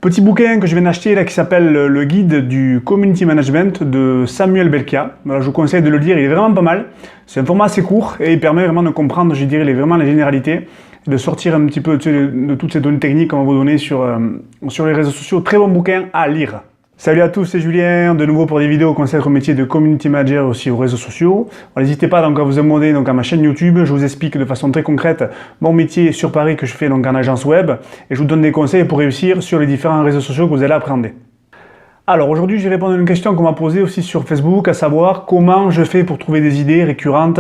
Petit bouquin que je viens d'acheter là qui s'appelle le guide du community management de Samuel Belkia. Voilà, je vous conseille de le lire, il est vraiment pas mal. C'est un format assez court et il permet vraiment de comprendre, je dirais, vraiment les généralités, de sortir un petit peu de toutes ces données techniques qu'on va vous donner sur les réseaux sociaux. Très bon bouquin à lire. Salut à tous, c'est Julien, de nouveau pour des vidéos consacrées au métier de community manager aussi aux réseaux sociaux. N'hésitez pas donc à vous abonner donc à ma chaîne YouTube, je vous explique de façon très concrète mon métier sur Paris que je fais donc en agence web et je vous donne des conseils pour réussir sur les différents réseaux sociaux que vous allez appréhender. Alors aujourd'hui, je vais répondre à une question qu'on m'a posée aussi sur Facebook, à savoir comment je fais pour trouver des idées récurrentes,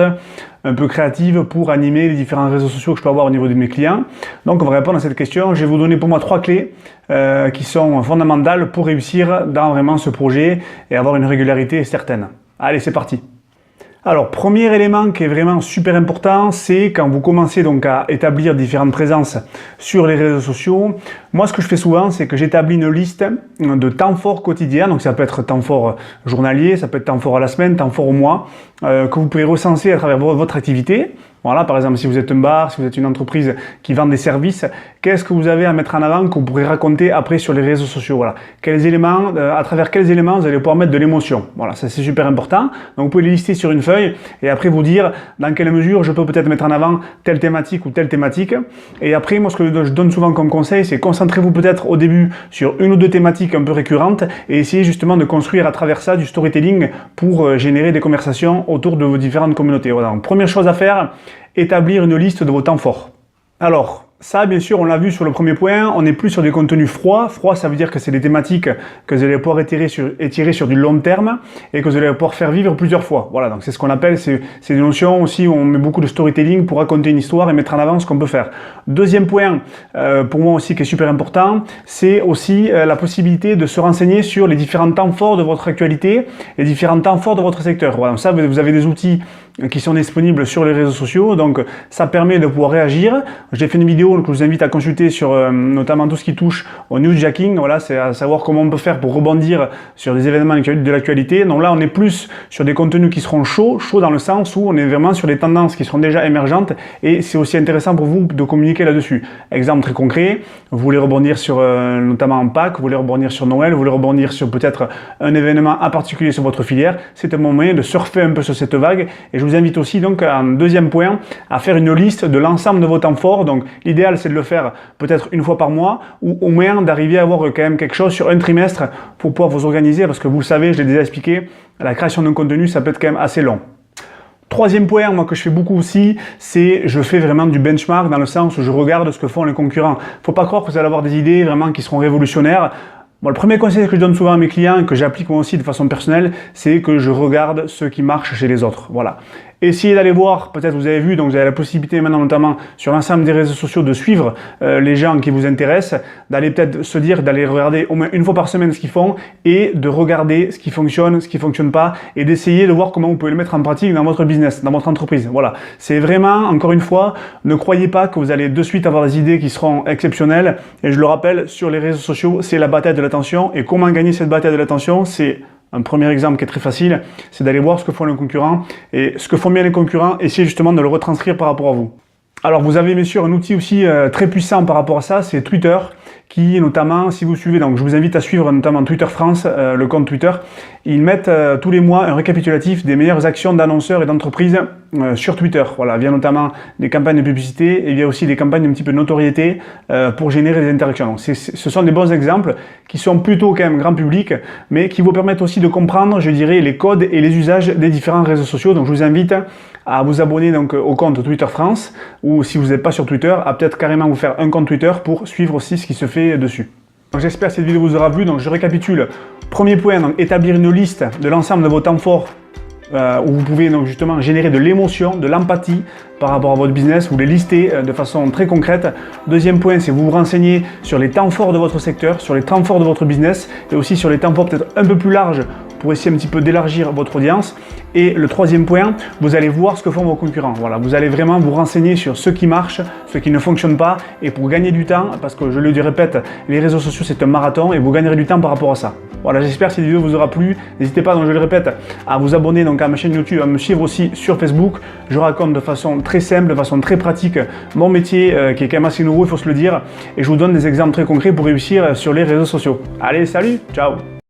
un peu créatives pour animer les différents réseaux sociaux que je peux avoir au niveau de mes clients. Donc on va répondre à cette question. Je vais vous donner pour moi 3 clés qui sont fondamentales pour réussir dans vraiment ce projet et avoir une régularité certaine. Allez, c'est parti. Alors, premier élément qui est vraiment super important, c'est quand vous commencez donc à établir différentes présences sur les réseaux sociaux. Moi, ce que je fais souvent, c'est que j'établis une liste de temps forts quotidiens. Donc, ça peut être temps fort journalier, ça peut être temps fort à la semaine, temps fort au mois, que vous pouvez recenser à travers votre activité. Voilà, par exemple, si vous êtes un bar, si vous êtes une entreprise qui vend des services, qu'est-ce que vous avez à mettre en avant que vous pourrez raconter après sur les réseaux sociaux? Voilà, quels éléments, à travers quels éléments vous allez pouvoir mettre de l'émotion? Voilà, ça c'est super important. Donc vous pouvez les lister sur une feuille et après vous dire dans quelle mesure je peux peut-être mettre en avant telle thématique ou telle thématique. Et après, moi ce que je donne souvent comme conseil, c'est concentrez-vous peut-être au début sur une ou deux thématiques un peu récurrentes et essayez justement de construire à travers ça du storytelling pour générer des conversations autour de vos différentes communautés. Voilà, donc première chose à faire, établir une liste de vos temps forts. Alors, ça, bien sûr, on l'a vu sur le premier point, on n'est plus sur des contenus froids. Froid, ça veut dire que c'est des thématiques que vous allez pouvoir étirer sur du long terme et que vous allez pouvoir faire vivre plusieurs fois. Voilà, donc c'est ce qu'on appelle, c'est des notions aussi où on met beaucoup de storytelling pour raconter une histoire et mettre en avant ce qu'on peut faire. Deuxième point, pour moi aussi, qui est super important, c'est aussi la possibilité de se renseigner sur les différents temps forts de votre actualité, les différents temps forts de votre secteur. Voilà, donc ça, vous avez des outils qui sont disponibles sur les réseaux sociaux, donc ça permet de pouvoir réagir. J'ai fait une vidéo que je vous invite à consulter sur notamment tout ce qui touche au newsjacking, voilà, c'est à savoir comment on peut faire pour rebondir sur des événements de l'actualité. Donc là, on est plus sur des contenus qui seront chauds dans le sens où on est vraiment sur des tendances qui seront déjà émergentes et c'est aussi intéressant pour vous de communiquer là-dessus. Exemple très concret, vous voulez rebondir sur notamment en Pâques, vous voulez rebondir sur Noël, vous voulez rebondir sur peut-être un événement en particulier sur votre filière, c'est un moyen de surfer un peu sur cette vague et je vous invite aussi donc en deuxième point à faire une liste de l'ensemble de vos temps forts. Donc l'idéal c'est de le faire peut-être une fois par mois ou au moins d'arriver à avoir quand même quelque chose sur un trimestre pour pouvoir vous organiser parce que vous savez, je l'ai déjà expliqué, la création d'un contenu ça peut être quand même assez long. Troisième point, moi que je fais beaucoup aussi, c'est je fais vraiment du benchmark dans le sens où je regarde ce que font les concurrents. Faut pas croire que vous allez avoir des idées vraiment qui seront révolutionnaires. Bon, le premier conseil que je donne souvent à mes clients et que j'applique moi aussi de façon personnelle, c'est que je regarde ce qui marche chez les autres. Voilà. Essayez d'aller voir, peut-être vous avez vu, donc vous avez la possibilité maintenant notamment sur l'ensemble des réseaux sociaux de suivre les gens qui vous intéressent, d'aller peut-être se dire, d'aller regarder au moins une fois par semaine ce qu'ils font et de regarder ce qui fonctionne pas et d'essayer de voir comment vous pouvez le mettre en pratique dans votre business, dans votre entreprise. Voilà. C'est vraiment, encore une fois, ne croyez pas que vous allez de suite avoir des idées qui seront exceptionnelles et je le rappelle, sur les réseaux sociaux, c'est la bataille de l'attention et comment gagner cette bataille de l'attention, c'est un premier exemple qui est très facile, c'est d'aller voir ce que font les concurrents et ce que font bien les concurrents, essayer justement de le retranscrire par rapport à vous. Alors vous avez bien sûr un outil aussi très puissant par rapport à ça, c'est Twitter, qui notamment, si vous suivez, donc je vous invite à suivre notamment Twitter France, le compte Twitter, ils mettent tous les mois un récapitulatif des meilleures actions d'annonceurs et d'entreprises sur Twitter. Voilà, via notamment des campagnes de publicité et via aussi des campagnes un petit peu de notoriété pour générer des interactions. Donc ce sont des bons exemples qui sont plutôt quand même grand public, mais qui vous permettent aussi de comprendre, je dirais, les codes et les usages des différents réseaux sociaux. Donc je vous invite à vous abonner donc au compte Twitter France ou si vous n'êtes pas sur Twitter, à peut-être carrément vous faire un compte Twitter pour suivre aussi ce qui se fait dessus. J'espère que cette vidéo vous aura plu, donc je récapitule. Premier point, donc, établir une liste de l'ensemble de vos temps forts où vous pouvez donc justement générer de l'émotion, de l'empathie par rapport à votre business, vous les listez de façon très concrète. Deuxième point, c'est vous vous renseignez sur les temps forts de votre secteur, sur les temps forts de votre business et aussi sur les temps forts peut-être un peu plus larges pour essayer un petit peu d'élargir votre audience. Et le troisième point, vous allez voir ce que font vos concurrents. Voilà, vous allez vraiment vous renseigner sur ce qui marche, ce qui ne fonctionne pas, et pour gagner du temps, parce que je le répète, les réseaux sociaux c'est un marathon et vous gagnerez du temps par rapport à ça. Voilà, j'espère que cette vidéo vous aura plu. N'hésitez pas, donc je le répète, à vous abonner donc à ma chaîne YouTube, à me suivre aussi sur Facebook. Je raconte de façon très simple, de façon très pratique mon métier qui est quand même assez nouveau, il faut se le dire, et je vous donne des exemples très concrets pour réussir sur les réseaux sociaux. Allez, salut, ciao!